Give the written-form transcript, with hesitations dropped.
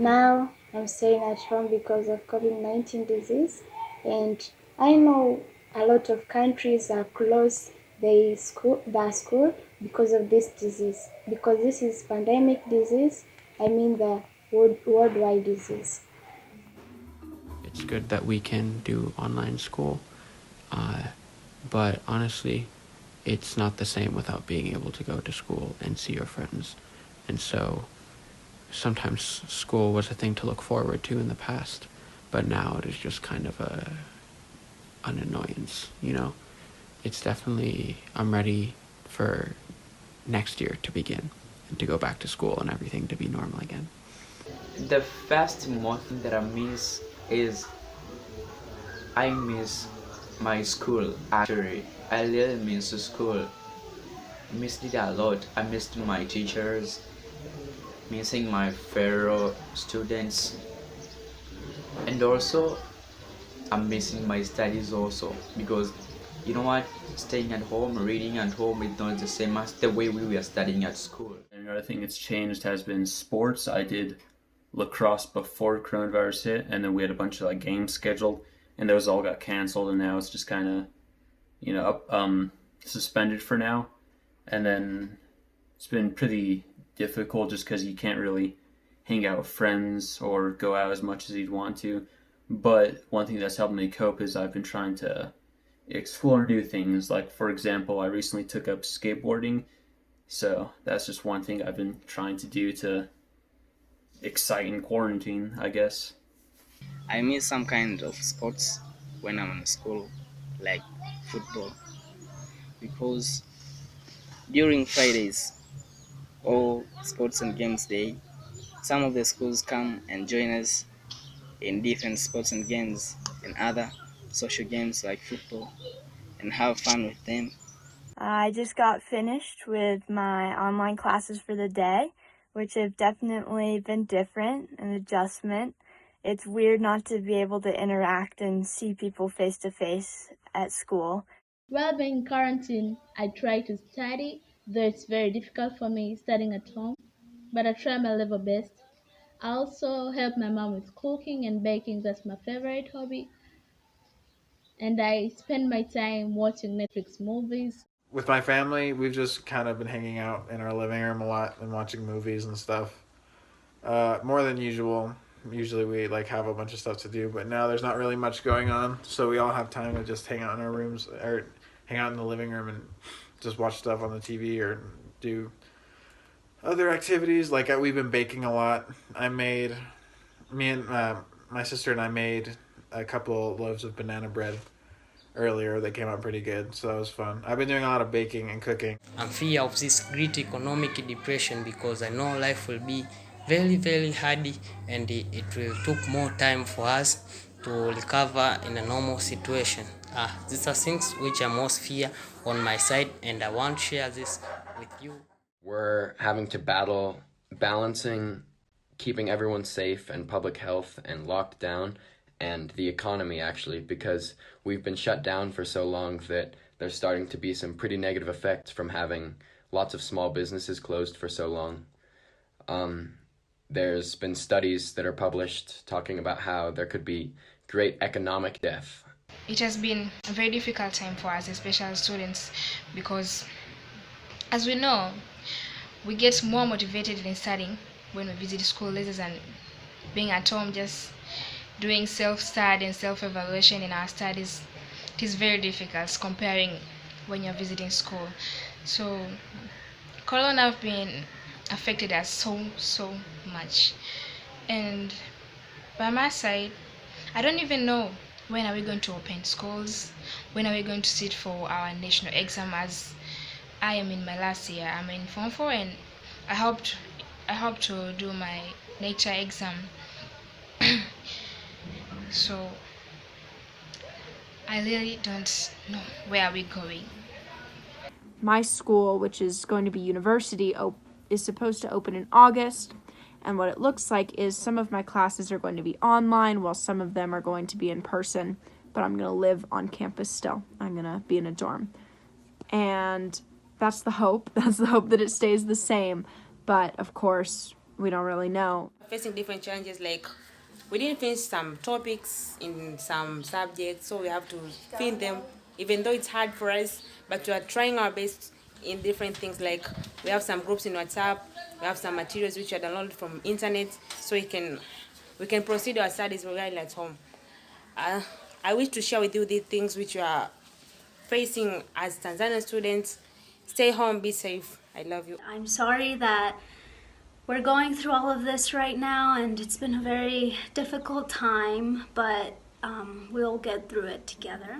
Now I'm staying at home because of COVID-19 disease, and I know a lot of countries are closed their school because of this disease. Because this is pandemic disease, I mean the worldwide disease. It's good that we can do online school, uh, but honestly, it's not the same without being able to go to school and see your friends. And so sometimes school was a thing to look forward to in the past, but now it is just kind of an annoyance, you know? It's definitely, I'm ready for next year to begin and to go back to school and everything to be normal again. The first most thing that I miss is I miss my school. Actually, I really miss the school. Missed it a lot. I missed my teachers, missing my fellow students, and also I'm missing my studies also because you know what? Staying at home, reading at home is not the same as the way we were studying at school. Another thing that's changed has been sports. I did lacrosse before coronavirus hit, and then we had a bunch of like games scheduled, and those all got canceled, and now it's just kind of, suspended for now. And then it's been pretty difficult just because you can't really hang out with friends or go out as much as you'd want to. But one thing that's helped me cope is I've been trying to explore new things. Like, for example, I recently took up skateboarding. So that's just one thing I've been trying to do to excite in quarantine, I guess. I miss some kind of sports when I'm in school, like football, because during Fridays or sports and games day, some of the schools come and join us in different sports and games and other social games like football and have fun with them. I just got finished with my online classes for the day, which have definitely been different, an adjustment. It's weird not to be able to interact and see people face to face at school. While being quarantined, I try to study, though it's very difficult for me studying at home, but I try my level best. I also help my mom with cooking and baking, that's my favorite hobby, and I spend my time watching Netflix movies. With my family, we've just kind of been hanging out in our living room a lot and watching movies and stuff. More than usual. Usually we like have a bunch of stuff to do, but now there's not really much going on, so we all have time to just hang out in our rooms or hang out in the living room and just watch stuff on the TV or do other activities. Like we've been baking a lot. Me and my sister and I made a couple loaves of banana bread earlier. They came out pretty good, so that was fun. I've been doing a lot of baking and cooking. I'm fear of this great economic depression because I know life will be very, very hard and it will take more time for us to recover in a normal situation. These are things which I most fear on my side, and I want to share this with you. We're having to battle balancing keeping everyone safe and public health and locked down and the economy, actually, because we've been shut down for so long that there's starting to be some pretty negative effects from having lots of small businesses closed for so long. There's been studies that are published talking about how there could be great economic death. It has been a very difficult time for us, especially students, because as we know, we get more motivated in studying when we visit school rather than being at home just doing self-study and self-evaluation in our studies. It is very difficult comparing when you're visiting school. So Corona have been affected us so much. And by my side, I don't even know when are we going to open schools, when are we going to sit for our national exam, as I am in my last year. I'm in Form 4 and I hope to do my nature exam. So I really don't know where are we going. My school, which is going to be university, is supposed to open in August, and what it looks like is some of my classes are going to be online while some of them are going to be in person, but I'm going to live on campus still. I'm going to be in a dorm. And that's the hope. That's the hope that it stays the same. But, of course, we don't really know. Facing different challenges, like we didn't finish some topics in some subjects, so we have to finish them, even though it's hard for us, but we are trying our best in different things. Like we have some groups in WhatsApp, we have some materials which are downloaded from internet, so we can proceed our studies while at home. I wish to share with you the things which you are facing as Tanzanian students. Stay home, be safe. I love you. I'm sorry that we're going through all of this right now, and it's been a very difficult time, but we'll get through it together.